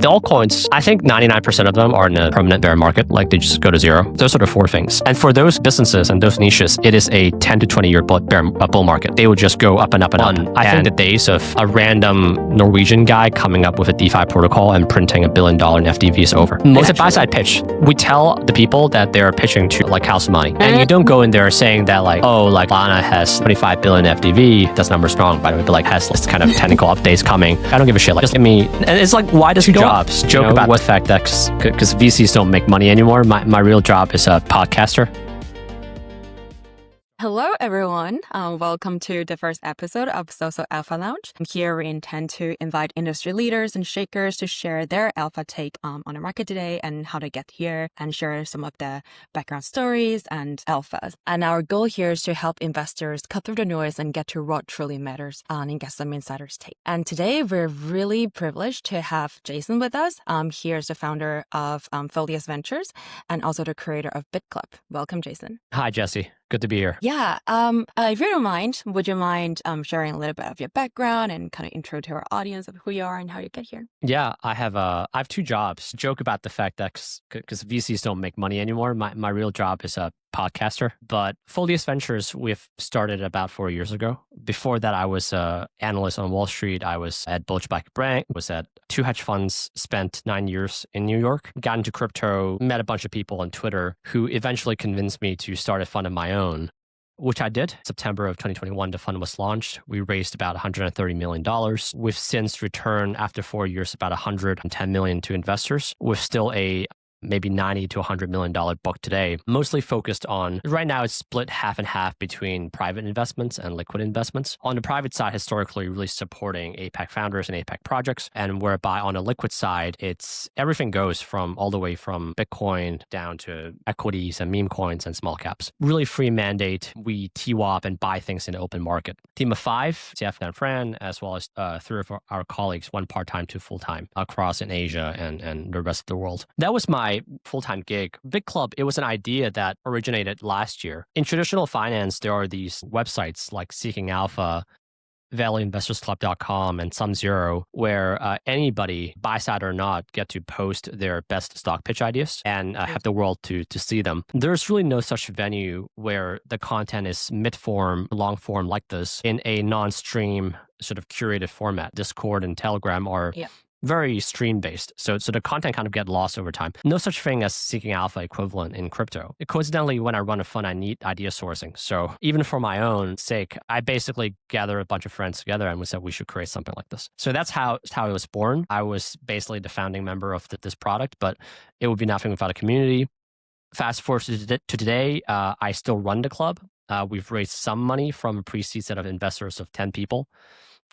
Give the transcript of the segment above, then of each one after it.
The altcoins, I think 99% of them are in a permanent bear market, like they just go to zero. Those are the four things. And for those businesses and those niches, it is a 10 to 20 year bull market. They will just go up and up and up. I think the days of a random Norwegian guy coming up with a DeFi protocol and printing $1 billion in FDV is over. Most of the buy-side pitch, we tell the people that they're pitching to like house money. And you don't go in there saying that like, oh, like Lana has 25 billion FDV. That's number strong, by the way, but like has this kind of technical updates coming. I don't give a shit. Like, just give me, and it's like, why does jobs joke about the fact that because VCs don't make money anymore? My real job is a podcaster. Hello, everyone. Welcome to the first episode of SoSo Alpha Lounge. Here we intend to invite industry leaders and shakers to share their alpha take on the market today and how to get here and share some of the background stories and alphas. And our goal here is to help investors cut through the noise and get to what truly matters and get some insider's take. And today we're really privileged to have Jason with us. Here's the founder of Folius Ventures and also the creator of BidClub. Welcome, Jason. Hi, Jesse. Good to be here. Yeah. If you don't mind, would you mind sharing a little bit of your background and kind of intro to our audience of who you are and how you get here? Yeah, I have two jobs. Joke about the fact that because VCs don't make money anymore, my real job is a podcaster. But Folius Ventures, we've started about 4 years ago. Before that, I was an analyst on Wall Street. I was at Deutsche Bank, was at two hedge funds, spent 9 years in New York, got into crypto, met a bunch of people on Twitter who eventually convinced me to start a fund of my own, which I did. September of 2021, the fund was launched. We raised about $130 million. We've since returned, after 4 years, about $110 million to investors, with still a maybe $90 to $100 million book today, mostly focused on, right now it's split half and half between private investments and liquid investments. On the private side, historically, really supporting APAC founders and APAC projects, and whereby on the liquid side, it's everything goes from all the way from Bitcoin down to equities and meme coins and small caps. Really free mandate. We TWAP and buy things in the open market. Team of 5, Jeff and Fran, as well as 3 of our colleagues, one part-time to full-time across in Asia and the rest of the world. That was my full-time gig. BidClub, it was an idea that originated last year. In traditional finance, there are these websites like Seeking Alpha, ValueInvestorsClub.com, and SumZero, where anybody, buy side or not, get to post their best stock pitch ideas and have the world to see them. There's really no such venue where the content is mid-form, long-form like this in a non-stream sort of curated format. Discord and Telegram are very stream-based. So the content kind of get lost over time. No such thing as Seeking Alpha equivalent in crypto. Coincidentally, when I run a fund, I need idea sourcing. So even for my own sake, I basically gather a bunch of friends together and we said we should create something like this. So that's how it was born. I was basically the founding member of this product, but it would be nothing without a community. Fast forward to today, I still run the club. We've raised some money from a pre-seed set of investors of 10 people.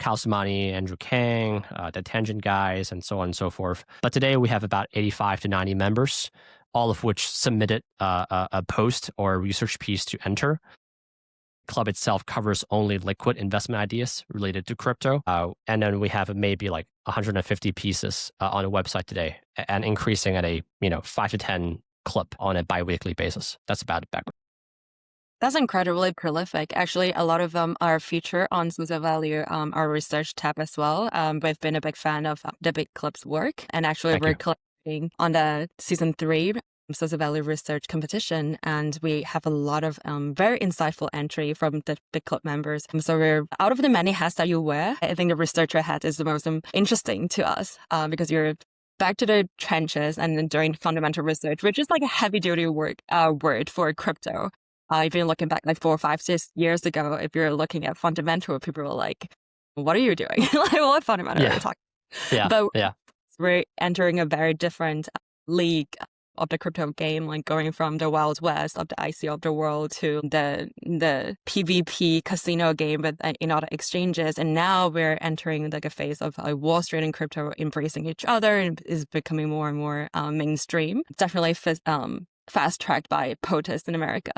Kausmani, Andrew Kang, the Tangent guys, and so on and so forth. But today we have about 85 to 90 members, all of which submitted a post or a research piece to enter. Club itself covers only liquid investment ideas related to crypto. And then we have maybe like 150 pieces on the website today and increasing at a 5 to 10 clip on a bi-weekly basis. That's about it background. That's incredibly prolific. Actually, a lot of them are featured on SoSoValue, our research tab as well. We've been a big fan of the BidClub's work. And actually, we're collecting on the season 3 SoSoValue research competition. And we have a lot of very insightful entry from the BidClub members. So we're out of the many hats that you wear, I think the researcher hat is the most interesting to us because you're back to the trenches and then doing fundamental research, which is like a heavy duty word for crypto. If you're looking back like 4, 5, 6 years ago, if you're looking at fundamental, people were like, what are you doing? Like, what fundamental are you talking? But we're entering a very different league of the crypto game, like going from the Wild West of the ICO of the world to the PvP casino game with in other exchanges. And now we're entering like a phase of Wall Street and crypto embracing each other and is becoming more and more mainstream. Definitely fast-tracked by POTUS in America.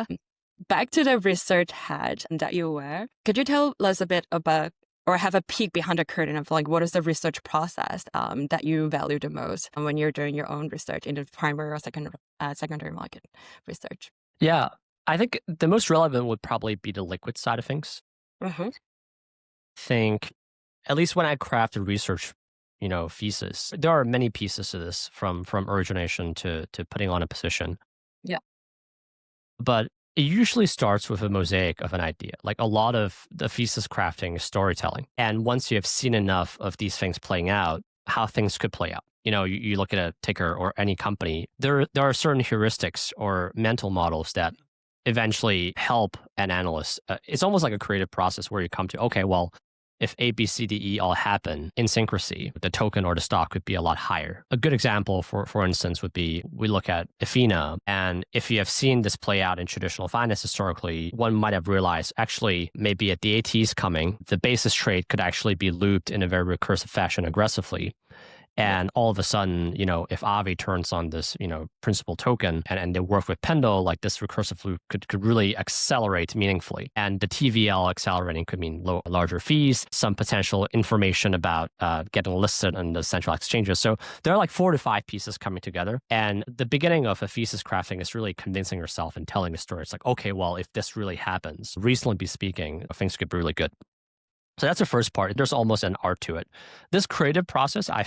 Back to the research hat that you wear, could you tell us a bit about or have a peek behind the curtain of like what is the research process that you value the most when you're doing your own research in the primary or secondary market research? Yeah, I think the most relevant would probably be the liquid side of things. Mm-hmm. Think, at least when I craft the research thesis. There are many pieces to this from origination to putting on a position. Yeah. But it usually starts with a mosaic of an idea. Like a lot of the thesis crafting is storytelling. And once you have seen enough of these things playing out, how things could play out. You look at a ticker or any company, there are certain heuristics or mental models that eventually help an analyst. It's almost like a creative process where you come to, okay, well, if A, B, C, D, E all happen in synchrony, the token or the stock could be a lot higher. A good example, for instance, would be we look at Athena, and if you have seen this play out in traditional finance historically, one might have realized actually maybe at the ATs coming, the basis trade could actually be looped in a very recursive fashion aggressively. And all of a sudden, if Avi turns on this, principal token and they work with Pendle, like this recursive loop could really accelerate meaningfully. And the TVL accelerating could mean larger fees, some potential information about getting listed on the central exchanges. So there are like 4 to 5 pieces coming together. And the beginning of a thesis crafting is really convincing yourself and telling a story. It's like, okay, well, if this really happens, reasonably speaking, things could be really good. So that's the first part. There's almost an art to it. This creative process, I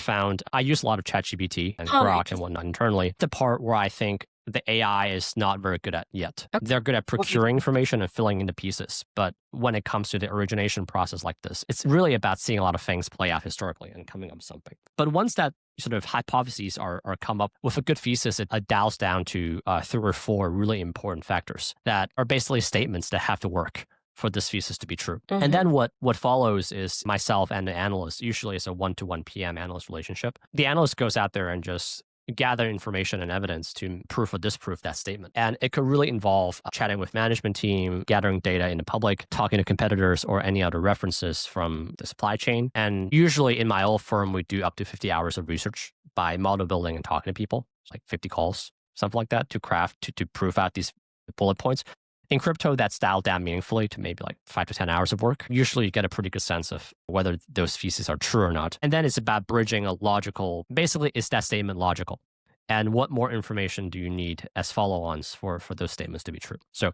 use a lot of ChatGPT and Grok and whatnot internally. The part where I think the AI is not very good at yet. Okay. They're good at procuring information and filling in the pieces. But when it comes to the origination process like this, it's really about seeing a lot of things play out historically and coming up with something. But once that sort of hypotheses are come up with a good thesis, it dials down to 3 or 4 really important factors that are basically statements that have to work for this thesis to be true. Mm-hmm. And then what follows is myself and the analyst, usually it's a 1-to-1 PM analyst relationship. The analyst goes out there and just gather information and evidence to prove or disprove that statement. And it could really involve chatting with management team, gathering data in the public, talking to competitors or any other references from the supply chain. And usually in my old firm, we do up to 50 hours of research by model building and talking to people, like 50 calls, something like that, to craft, to prove out these bullet points. In crypto, that's dialed down meaningfully to maybe like 5 to 10 hours of work. Usually you get a pretty good sense of whether those theses are true or not. And then it's about bridging a logical, basically, is that statement logical? And what more information do you need as follow-ons for those statements to be true? So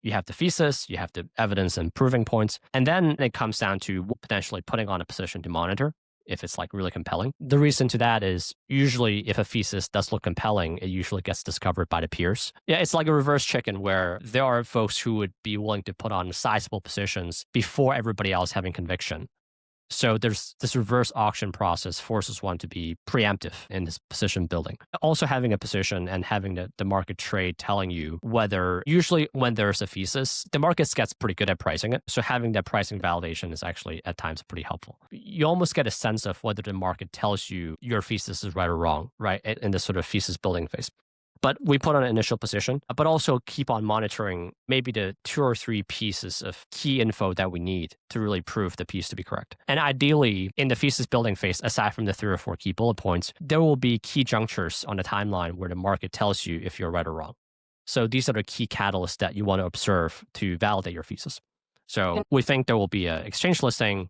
you have the thesis, you have the evidence and proving points, and then it comes down to potentially putting on a position to monitor if it's like really compelling. The reason to that is usually if a thesis does look compelling, it usually gets discovered by the peers. Yeah, it's like a reverse chicken where there are folks who would be willing to put on sizable positions before everybody else having conviction. So there's this reverse auction process forces one to be preemptive in this position building. Also having a position and having the market trade telling you whether, usually when there's a thesis, the market gets pretty good at pricing it. So having that pricing validation is actually at times pretty helpful. You almost get a sense of whether the market tells you your thesis is right or wrong, right? In this sort of thesis building phase. But we put on an initial position, but also keep on monitoring maybe the 2 or 3 pieces of key info that we need to really prove the piece to be correct. And ideally, in the thesis building phase, aside from the 3 or 4 key bullet points, there will be key junctures on the timeline where the market tells you if you're right or wrong. So these are the key catalysts that you want to observe to validate your thesis. So we think there will be an exchange listing.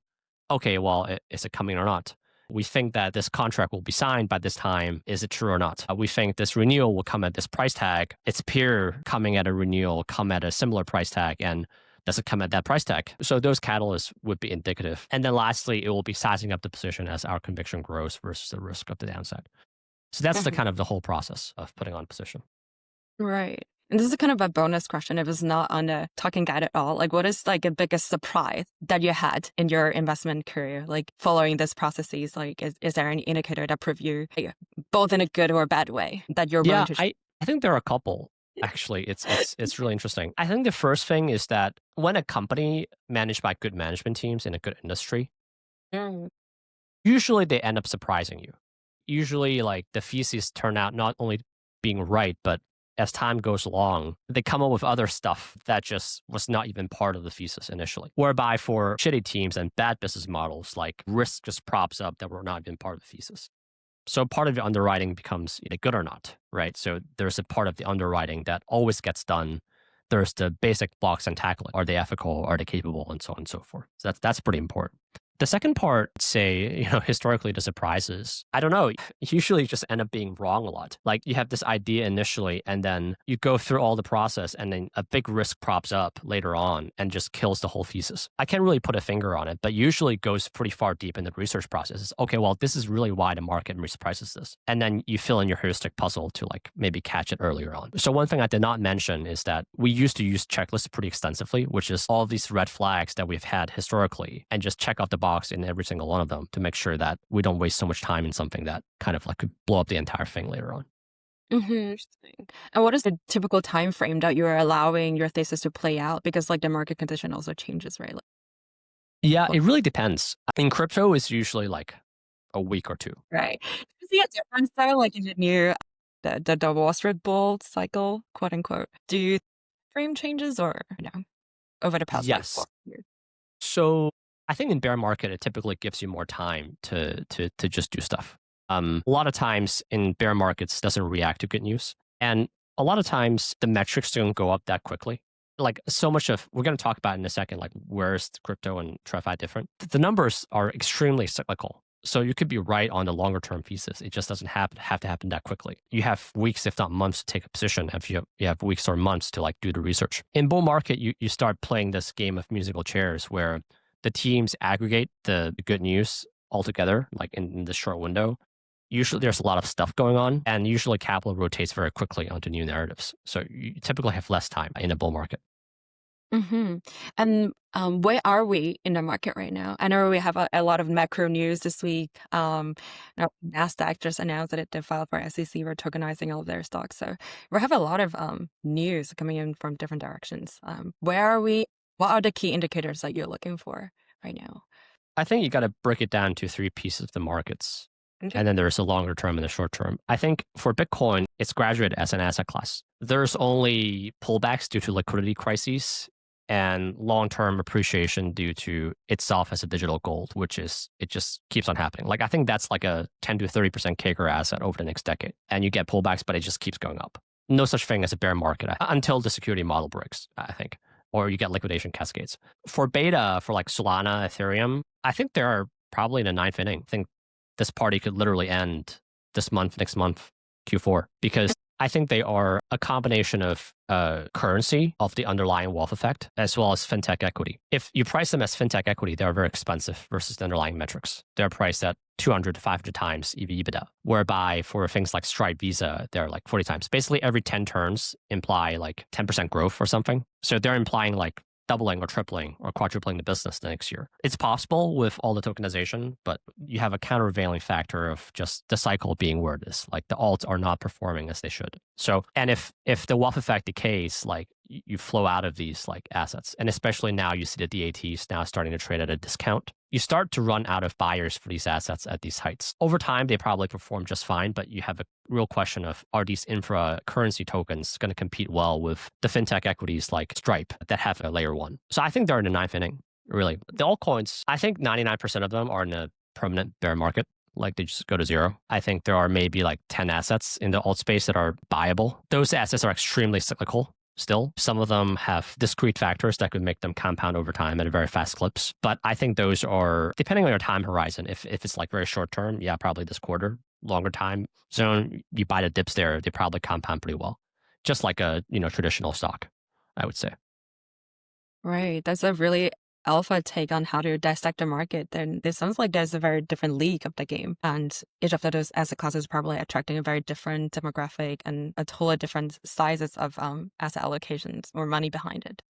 Okay, well, is it coming or not? We think that this contract will be signed by this time. Is it true or not? We think this renewal will come at this price tag. Its peer coming at a renewal come at a similar price tag, and does it come at that price tag? So those catalysts would be indicative. And then lastly, it will be sizing up the position as our conviction grows versus the risk of the downside. So that's the kind of the whole process of putting on position. Right. And this is kind of a bonus question. If it's not on the talking guide at all, like what is like a biggest surprise that you had in your investment career, like following these processes? Like, is there any indicator that prove you both in a good or bad way that you're willing to? I think there are a couple. Actually, it's really interesting. I think the first thing is that when a company managed by good management teams in a good industry, usually they end up surprising you. Usually, like the theses turn out not only being right, but as time goes along, they come up with other stuff that just was not even part of the thesis initially. Whereby for shitty teams and bad business models, like risk just props up that were not even part of the thesis. So part of the underwriting becomes good or not, right? So there's a part of the underwriting that always gets done. There's the basic blocks and tackling. Are they ethical? Are they capable? And so on and so forth. So that's pretty important. The second part, say, historically the surprises. I don't know. Usually you just end up being wrong a lot. Like you have this idea initially and then you go through all the process and then a big risk props up later on and just kills the whole thesis. I can't really put a finger on it, but usually it goes pretty far deep in the research process. It's, okay, well, this is really why the market misprices this. And then you fill in your heuristic puzzle to like maybe catch it earlier on. So one thing I did not mention is that we used to use checklists pretty extensively, which is all these red flags that we've had historically and just check off the box in every single one of them to make sure that we don't waste so much time in something that kind of like could blow up the entire thing later on. Interesting. And what is the typical time frame that you're allowing your thesis to play out? Because like the market condition also changes, right? Like, Yeah, it really depends. In crypto, it's usually like a week or two. right. Do you see a difference though, like in the new the Wall Street bull cycle, quote unquote? Do you frame changes or no over the past like Yes. 4 years? So I think in bear market, it typically gives you more time to just do stuff. A lot of times in bear markets doesn't react to good news. And a lot of times the metrics don't go up that quickly. Like so much of, we're going to talk about in a second, like where's crypto and TradFi different? The numbers are extremely cyclical. So you could be right on the longer term thesis. It just doesn't have to happen that quickly. You have weeks, if not months, to take a position. If you have weeks or months to like do the research. In bull market, you start playing this game of musical chairs where the teams aggregate the good news all together, like in this short window. Usually there's a lot of stuff going on, and usually capital rotates very quickly onto new narratives. So you typically have less time in a bull market. hmm And where are we in the market right now? I know we have a lot of macro news this week. Nasdaq just announced that they filed for SEC for tokenizing all of their stocks. So we have a lot of news coming in from different directions. Where are we? What are the key indicators that you're looking for right now? I think you got to break it down to three pieces of the markets. Okay. And then there's a longer term and a short term. I think for Bitcoin, it's graduated as an asset class. There's only pullbacks due to liquidity crises and long-term appreciation due to itself as a digital gold, which is, it just keeps on happening. Like I think that's like a 10 to 30% CAGR asset over the next decade. And you get pullbacks, but it just keeps going up. No such thing as a bear market until the security model breaks, I think, or you get liquidation cascades. For beta, for like Solana, Ethereum, I think they are probably in the ninth inning. I think this party could literally end this month, next month, Q4, because I think they are a combination of currency of the underlying wealth effect, as well as fintech equity. If you price them as fintech equity, they are very expensive versus the underlying metrics. They're priced at 200 to 500 times EV/EBITDA, whereby for things like Stripe, Visa, they're like 40 times. Basically, every 10 turns imply like 10% growth or something. So they're implying like doubling or tripling or quadrupling the business the next year. It's possible with all the tokenization, but you have a countervailing factor of just the cycle being where it is. Like the alts are not performing as they should. So, and if the wealth effect decays, like you flow out of these like assets, and especially now you see the DATs now starting to trade at a discount, you start to run out of buyers for these assets at these heights. Over time, they probably perform just fine, but you have a real question of, are these infra currency tokens going to compete well with the fintech equities like Stripe that have a layer one? So I think they're in the ninth inning, really. The altcoins, I think 99% of them are in a permanent bear market. Like they just go to zero. I think there are maybe like 10 assets in the alt space that are buyable. Those assets are extremely cyclical. Still, some of them have discrete factors that could make them compound over time at a very fast clips. But I think those are, depending on your time horizon, if it's like very short term, yeah, probably this quarter. Longer time zone, you buy the dips there, they probably compound pretty well. Just like a traditional stock, I would say. Right. That's a really alpha take on how to dissect the market. Then it sounds like there's a very different league of the game. And each of those asset classes is probably attracting a very different demographic and a totally different sizes of asset allocations or money behind it.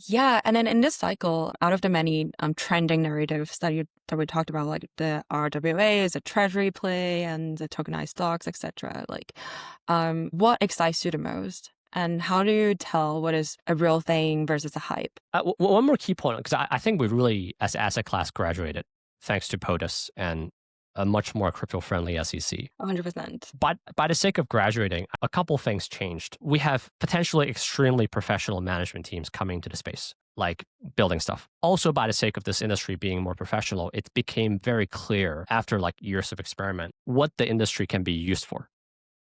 Yeah. And then in this cycle, out of the many trending narratives that we talked about, like the RWAs, the treasury play, and the tokenized stocks, etc., like what excites you the most? And how do you tell what is a real thing versus a hype? One more key point, because I think we really, as asset class, graduated thanks to POTUS and a much more crypto-friendly SEC. 100%. But by the sake of graduating, a couple things changed. We have potentially extremely professional management teams coming to the space, like building stuff. Also, by the sake of this industry being more professional, it became very clear after like years of experiment what the industry can be used for,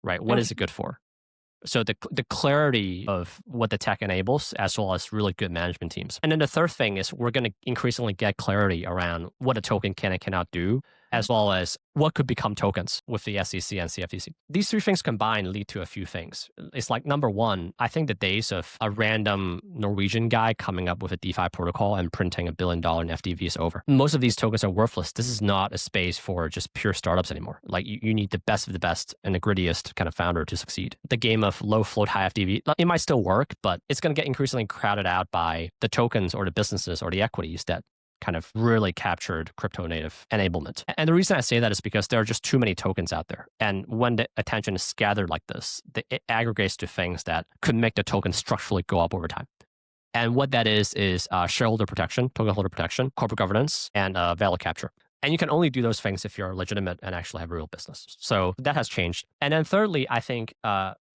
right? What is it good for? So the clarity of what the tech enables, as well as really good management teams. And then the third thing is we're going to increasingly get clarity around what a token can and cannot do, as well as what could become tokens with the SEC and CFTC. These three things combined lead to a few things. It's like, number one, I think the days of a random Norwegian guy coming up with a DeFi protocol and printing $1 billion in FDV is over. Most of these tokens are worthless. This is not a space for just pure startups anymore. Like you need the best of the best and the grittiest kind of founder to succeed. The game of low float, high FDV, it might still work, but it's going to get increasingly crowded out by the tokens or the businesses or the equities that kind of really captured crypto native enablement. And the reason I say that is because there are just too many tokens out there. And when the attention is scattered like this, it aggregates to things that could make the token structurally go up over time. And what that is shareholder protection, token holder protection, corporate governance, and value capture. And you can only do those things if you're legitimate and actually have a real business. So that has changed. And then thirdly, I think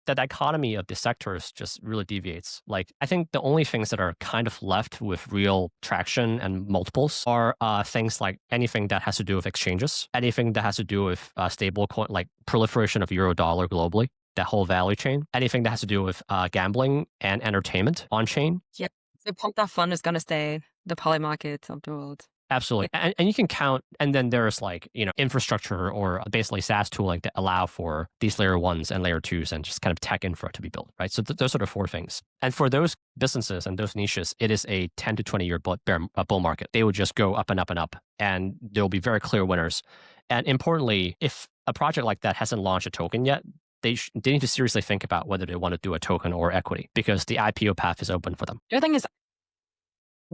the dichotomy of the sectors just really deviates. Like, I think the only things that are kind of left with real traction and multiples are things like anything that has to do with exchanges, anything that has to do with stable coin, like proliferation of euro dollar globally, that whole value chain, anything that has to do with gambling and entertainment on chain. Yeah. The pump that fund is going to stay the poly markets of the world. Absolutely. And you can count, and then there's like, infrastructure or basically SaaS tooling that allow for these layer ones and layer twos and just kind of tech infra to be built, right? So those are the four things. And for those businesses and those niches, it is a 10 to 20 year bull market. They would just go up and up and up, and there'll be very clear winners. And importantly, if a project like that hasn't launched a token yet, they need to seriously think about whether they want to do a token or equity, because the IPO path is open for them. The other thing is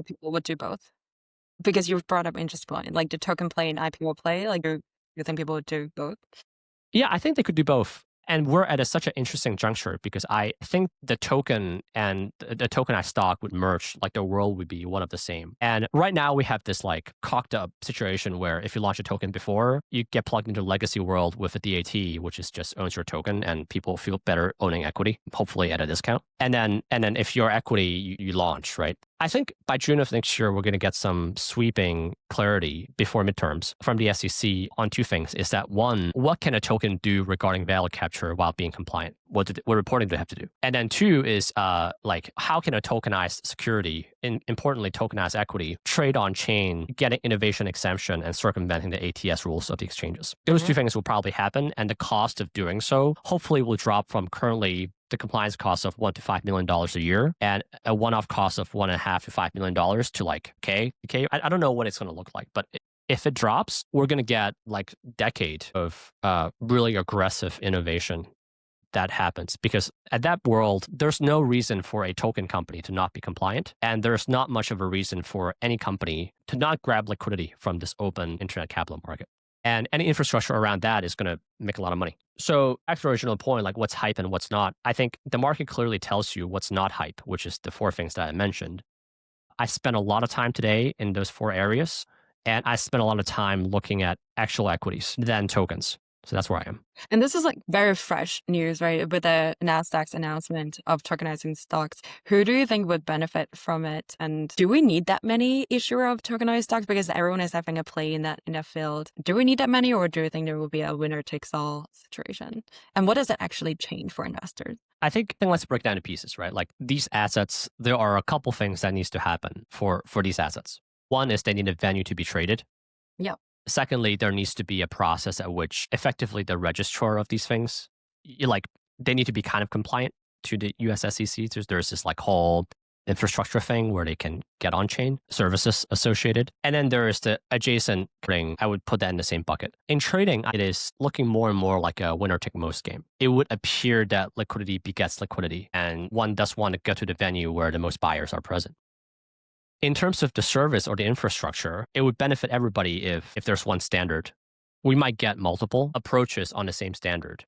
people would do both. Because you've brought up interesting point, like the token play and IPO play, like you think people would do both? Yeah, I think they could do both. And we're at such an interesting juncture because I think the token and the tokenized stock would merge, like the world would be one of the same. And right now we have this like cocked up situation where if you launch a token before, you get plugged into the legacy world with a DAT, which is just owns your token, and people feel better owning equity, hopefully at a discount. And then if you're equity, you launch, right? I think by June of next year, we're going to get some sweeping clarity before midterms from the SEC on two things. Is that one, what can a token do regarding value capture while being compliant? What reporting do they have to do? And then two is like, how can a tokenized security, importantly tokenized equity, trade on chain, getting innovation exemption and circumventing the ATS rules of the exchanges? Those two things will probably happen, and the cost of doing so hopefully will drop from currently the compliance cost of $1 to $5 million a year and a one-off cost of $1.5 to $5 million to like, okay, I don't know what it's going to look like, but if it drops, we're going to get like decade of really aggressive innovation that happens, because at that world, there's no reason for a token company to not be compliant. And there's not much of a reason for any company to not grab liquidity from this open internet capital market. And any infrastructure around that is going to make a lot of money. So back to the original point, like what's hype and what's not, I think the market clearly tells you what's not hype, which is the four things that I mentioned. I spent a lot of time today in those four areas, and I spent a lot of time looking at actual equities than tokens. So that's where I am. And this is like very fresh news, right? With the Nasdaq's announcement of tokenizing stocks. Who do you think would benefit from it? And do we need that many issuer of tokenized stocks? Because everyone is having a play in that field. Do we need that many, or do you think there will be a winner takes all situation? And what does it actually change for investors? I think let's break down to pieces, right? Like these assets, there are a couple things that needs to happen for these assets. One is they need a venue to be traded. Yeah. Secondly, there needs to be a process at which effectively the registrar of these things, they need to be kind of compliant to the US SEC. There's this like whole infrastructure thing where they can get on-chain services associated. And then there is the adjacent thing. I would put that in the same bucket. In trading, it is looking more and more like a winner-take-most game. It would appear that liquidity begets liquidity, and one does want to go to the venue where the most buyers are present. In terms of the service or the infrastructure, it would benefit everybody if there's one standard. We might get multiple approaches on the same standard.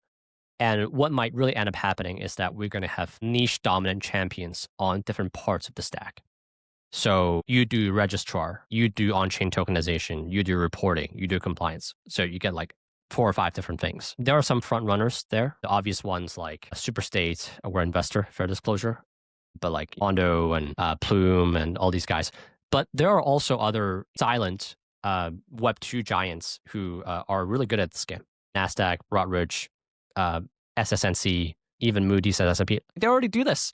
And what might really end up happening is that we're going to have niche dominant champions on different parts of the stack. So you do registrar, you do on-chain tokenization, you do reporting, you do compliance. So you get like 4 or 5 different things. There are some front runners there. The obvious ones like Superstate, we're investor, fair disclosure, but like Mondo and Plume and all these guys. But there are also other silent Web2 giants who are really good at this game. Nasdaq, Broadridge, SSNC, even Moody's and S&P. They already do this.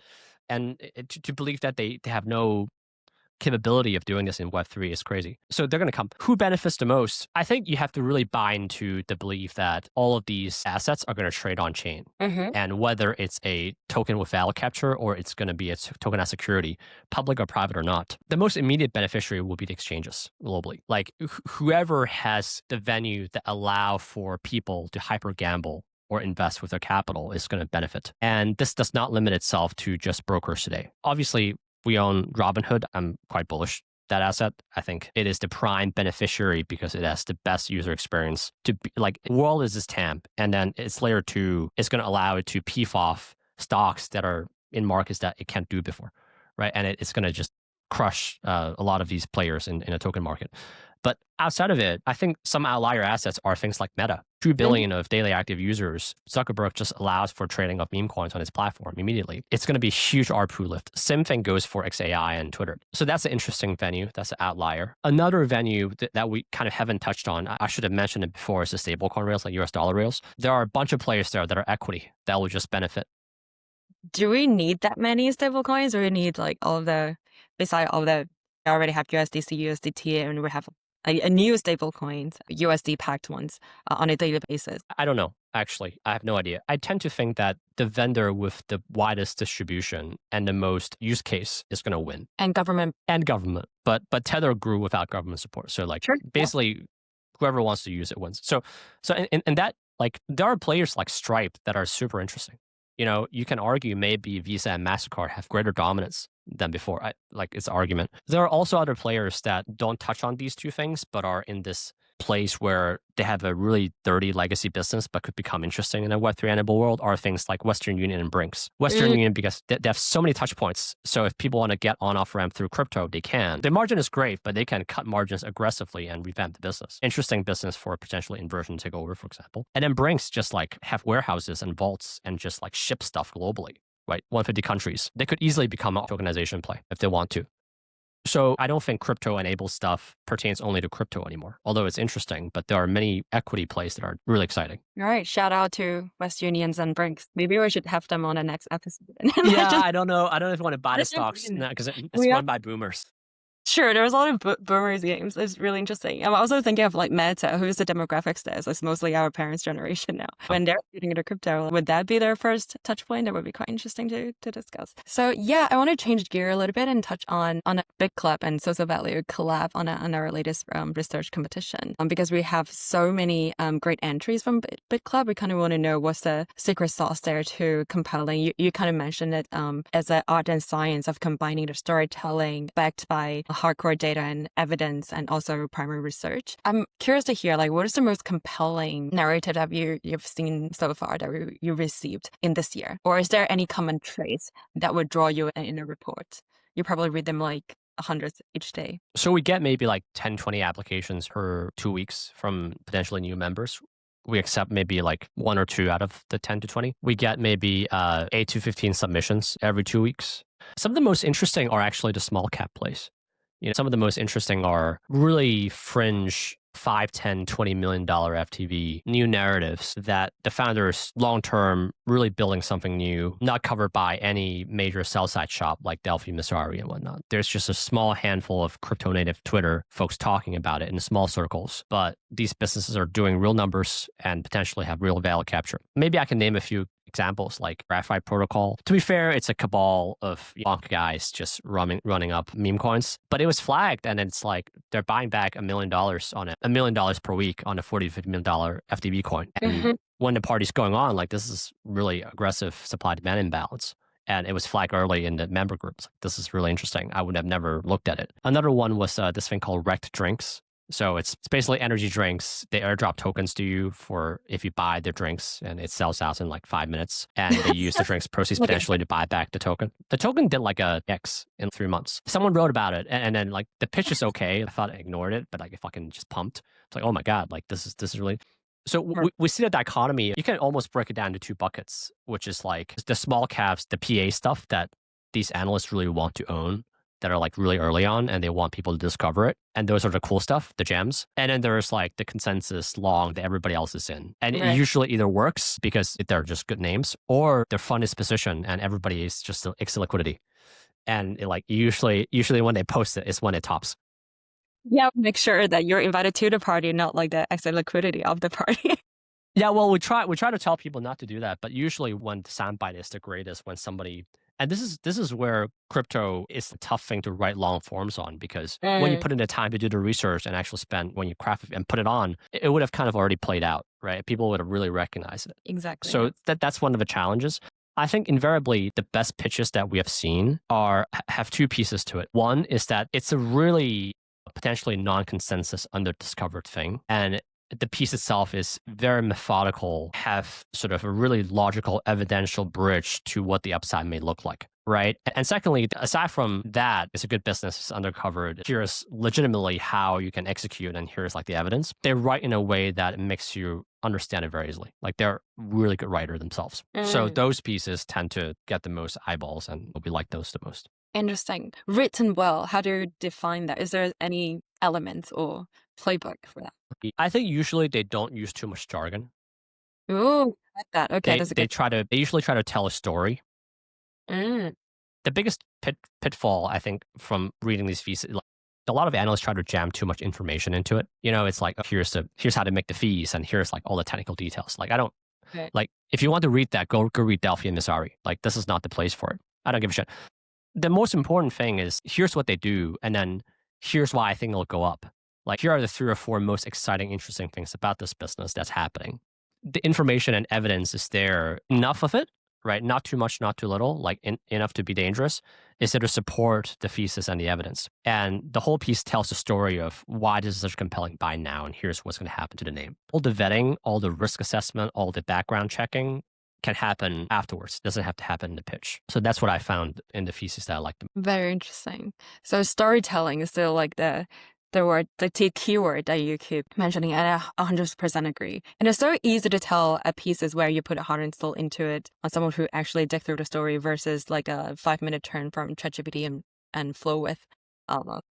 And to believe that they have no capability of doing this in Web3 is crazy. So they're going to come. Who benefits the most? I think you have to really buy into the belief that all of these assets are going to trade on chain. And whether it's a token with value capture or it's going to be a token as security, public or private or not, the most immediate beneficiary will be the exchanges globally. Like whoever has the venue that allow for people to hyper gamble or invest with their capital is going to benefit. And this does not limit itself to just brokers today. Obviously, we own Robinhood. I'm quite bullish that asset. I think it is the prime beneficiary because it has the best user experience. To be, like, world is this TAMP, and then its layer 2 is going to allow it to peef off stocks that are in markets that it can't do before, right? And it's going to just crush a lot of these players in a token market. But outside of it, I think some outlier assets are things like Meta. 2 billion of daily active users. Zuckerberg just allows for trading of meme coins on his platform immediately. It's going to be a huge ARPU lift. Same thing goes for XAI and Twitter. So that's an interesting venue. That's an outlier. Another venue that we kind of haven't touched on, I should have mentioned it before, is the stablecoin rails, like US dollar rails. There are a bunch of players there that are equity that will just benefit. Do we need that many stablecoins, or we need like all of the, beside all the, we already have USDC, USDT, and we have a new stablecoins, USD-backed ones on a daily basis? I don't know, actually. I have no idea. I tend to think that the vendor with the widest distribution and the most use case is going to win. And government. But Tether grew without government support. So like basically whoever wants to use it wins. So in that, like, there are players like Stripe that are super interesting. You know, you can argue maybe Visa and MasterCard have greater dominance than before. Like, it's an argument. There are also other players that don't touch on these two things, but are in this place where they have a really dirty legacy business, but could become interesting in a Web3 enabled world, are things like Western Union and Brinks. Western Union, because they have so many touch points. So if people want to get on-off ramp through crypto, they can. The margin is great, but they can cut margins aggressively and revamp the business. Interesting business for potentially inversion takeover, for example. And then Brinks just like have warehouses and vaults and just like ship stuff globally, right? 150 countries. They could easily become a tokenization play if they want to. So I don't think crypto-enabled stuff pertains only to crypto anymore, although it's interesting, but there are many equity plays that are really exciting. All right. Shout out to West Unions and Brinks. Maybe we should have them on the next episode. Yeah, I don't know. I don't know if you want to buy the stocks because it's run by boomers. Sure, there's a lot of boomers games. It's really interesting. I'm also thinking of like Meta, who's the demographics there. So it's mostly our parents' generation now. When they're getting into crypto, would that be their first touch point? That would be quite interesting to discuss. So yeah, I want to change gear a little bit and touch on a BidClub and SoSoValue collab on our latest research competition. Because we have so many great entries from BidClub, we kind of want to know what's the secret sauce there to compelling. You kind of mentioned it as an art and science of combining the storytelling backed by hardcore data and evidence and also primary research. I'm curious to hear, like, what is the most compelling narrative that you've seen so far that you received in this year? Or is there any common traits that would draw you in a report? You probably read them like 100 each day. So we get maybe like 10, 20 applications per 2 weeks from potentially new members. We accept maybe like 1 or 2 out of the 10 to 20. We get maybe 8 to 15 submissions every 2 weeks. Some of the most interesting are actually the small cap plays. You know, some of the most interesting are really fringe $5, $10, $20 million FTV new narratives that the founders long-term really building something new, not covered by any major sell-side shop like Delphi, Masari, and whatnot. There's just a small handful of crypto-native Twitter folks talking about it in small circles, but these businesses are doing real numbers and potentially have real value capture. Maybe I can name a few examples like Graphite Protocol. To be fair, it's a cabal of bonk guys just running up meme coins, but it was flagged and it's like they're buying back $1 million on it, $1 million per week on a $40 to $50 million FTB coin. And when the party's going on, like, this is really aggressive supply-demand imbalance. And it was flagged early in the member groups. This is really interesting. I would have never looked at it. Another one was this thing called Wrecked Drinks. So it's basically energy drinks. They airdrop tokens to you for if you buy their drinks, and it sells out in like 5 minutes. And they use the drinks proceeds potentially to buy back the token. The token did like a X in 3 months. Someone wrote about it, and then like the pitch is okay. I thought I ignored it, but like it fucking just pumped. It's like, oh my God, like this is really. So we see the dichotomy. You can almost break it down to 2 buckets, which is like the small caps, the PA stuff that these analysts really want to own. that are like really early on and they want people to discover it. And those are the cool stuff, the gems. And then there's like the consensus long that everybody else is in. And it usually either works because they're just good names, or their fund is positioned and everybody is just extra liquidity. And it, like usually when they post it is when it tops. Yeah, make sure that you're invited to the party, not like the extra liquidity of the party. Yeah, well, we try to tell people not to do that, but usually when the soundbite is the greatest, when somebody, and this is where crypto is a tough thing to write long forms on, because when you put in the time to do the research and actually spend, when you craft it and put it on, it would have kind of already played out, right? People would have really recognized it. Exactly. So that's one of the challenges. I think invariably the best pitches that we have seen have two pieces to it. One is that it's a really potentially non-consensus under-discovered thing, and the piece itself is very methodical, have sort of a really logical evidential bridge to what the upside may look like, right? And secondly, aside from that, it's a good business, it's undercovered. Here's legitimately how you can execute, and here's like the evidence. They write in a way that makes you understand it very easily. Like they're really good writer themselves. So those pieces tend to get the most eyeballs, and we like those the most. Interesting. Written well, how do you define that? Is there any elements or playbook for that? I think usually they don't use too much jargon. Ooh, I like that. Okay, They usually try to tell a story. The biggest pitfall, I think, from reading these fees, like, a lot of analysts try to jam too much information into it. You know, it's like, oh, here's how to make the fees, and here's like all the technical details. Like, I don't like, if you want to read that, go read Delphi and Misari. Like, this is not the place for it. I don't give a shit. The most important thing is, here's what they do, and then here's why I think it'll go up. Like, here are the 3 or 4 most exciting, interesting things about this business that's happening. The information and evidence is there, enough of it, right? Not too much, not too little, like enough to be dangerous, is there to support the thesis and the evidence. And the whole piece tells the story of why this is such a compelling buy now, and here's what's going to happen to the name. All the vetting, all the risk assessment, all the background checking can happen afterwards. It doesn't have to happen in the pitch. So that's what I found in the thesis that I liked. Very interesting. So storytelling is still like the word, the keyword that you keep mentioning, and I 100% agree. And it's so easy to tell a piece is where you put a heart and soul into it on someone who actually dig through the story versus like a 5-minute turn from ChatGPT and flow with.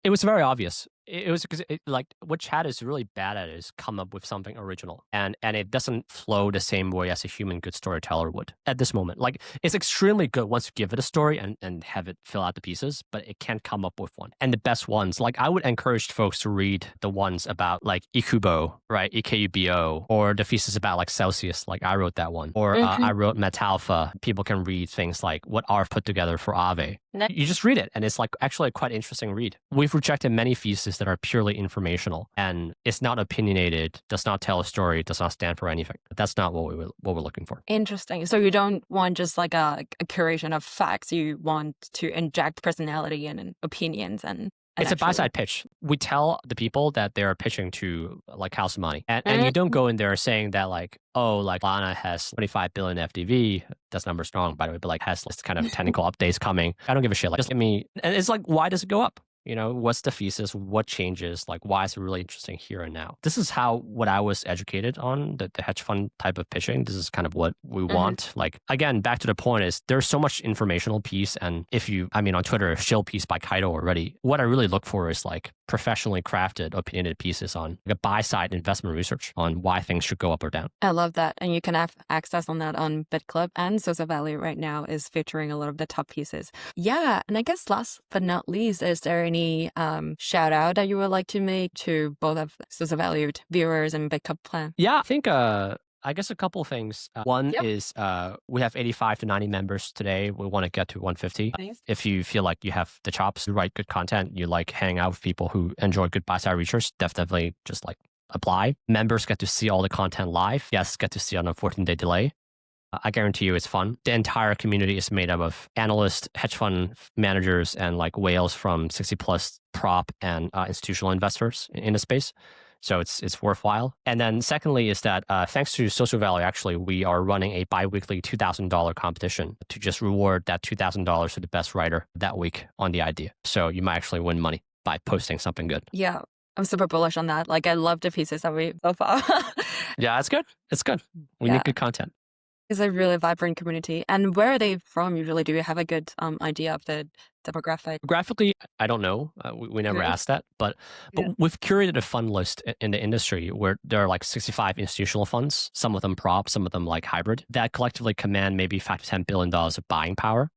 It was very obvious. It was because like what chat is really bad at is come up with something original, and it doesn't flow the same way as a human good storyteller would at this moment. Like, it's extremely good once you give it a story and have it fill out the pieces, but it can't come up with one. And the best ones, like, I would encourage folks to read the ones about like Ikubo, right? EKUBO, or the thesis about like Celsius, like I wrote that one, or I wrote Metalpha. People can read things like what Arv put together for Aave. You just read it, and it's like actually a quite interesting read. We've rejected many theses that are purely informational, and it's not opinionated, does not tell a story, does not stand for anything. That's not what we're looking for. Interesting. So you don't want just like a curation of facts. You want to inject personality and opinions and it's a buy-side pitch. We tell the people that they're pitching to like house money. And you don't go in there saying that like, oh, like Lana has 25 billion FDV. That's number strong, by the way, but like has this kind of technical updates coming. I don't give a shit. Like, just give me, and it's like, why does it go up? You know, what's the thesis? What changes? Like, why is it really interesting here and now? This is what I was educated on, the hedge fund type of pitching. This is kind of what we want. Like, again, back to the point is there's so much informational piece. And on Twitter, shill piece by Kaido already. What I really look for is like professionally crafted, opinionated pieces on like a buy-side investment research on why things should go up or down. I love that. And you can have access on that on BidClub, and SoSoValue right now is featuring a lot of the top pieces. Yeah. And I guess last but not least, is there any shout out that you would like to make to both of SoSoValue viewers and BidClub plan? Yeah, I think I guess a couple of things. One is we have 85 to 90 members today. We want to get to 150. Nice. If you feel like you have the chops to write good content, you like hang out with people who enjoy good buy-side research, definitely just like apply. Members get to see all the content live. Yes, get to see on a 14-day delay. I guarantee you it's fun. The entire community is made up of analysts, hedge fund managers, and like whales from 60 plus prop and institutional investors in the space. So it's worthwhile. And then secondly is that thanks to SoSoValue, actually, we are running a bi-weekly $2,000 competition to just reward that $2,000 to the best writer that week on the idea. So you might actually win money by posting something good. Yeah, I'm super bullish on that. Like, I love the pieces that we so far. Yeah, it's good. It's good. We need good content. It's a really vibrant community. And where are they from usually? Do you have a good idea of the demographic? Graphically, I don't know. We never Okay. asked that, but Yeah. we've curated a fund list in the industry where there are like 65 institutional funds, some of them prop, some of them like hybrid, that collectively command maybe $5 to $10 billion of buying power.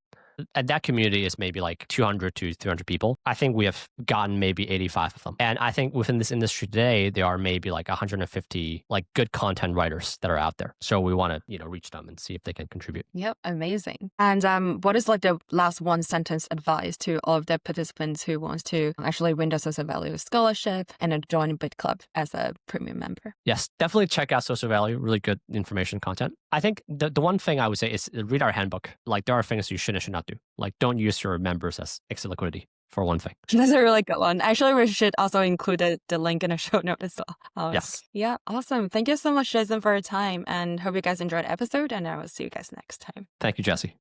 And that community is maybe like 200 to 300 people. I think we have gotten maybe 85 of them. And I think within this industry today, there are maybe like 150 like good content writers that are out there. So we want to, reach them and see if they can contribute. Yep, amazing. And what is like the last one sentence advice to all of the participants who wants to actually win the SoSoValue scholarship and then join BidClub as a premium member? Yes, definitely check out SoSoValue. Really good information content. I think the one thing I would say is read our handbook. Like there are things you should and should not do. Like don't use your members as exit liquidity for one thing. That's a really good one. Actually, we should also include the link in the show note as well. Yes. Yeah, awesome. Thank you so much, Jason, for your time, and hope you guys enjoyed the episode, and I will see you guys next time. Thank you, Jesse.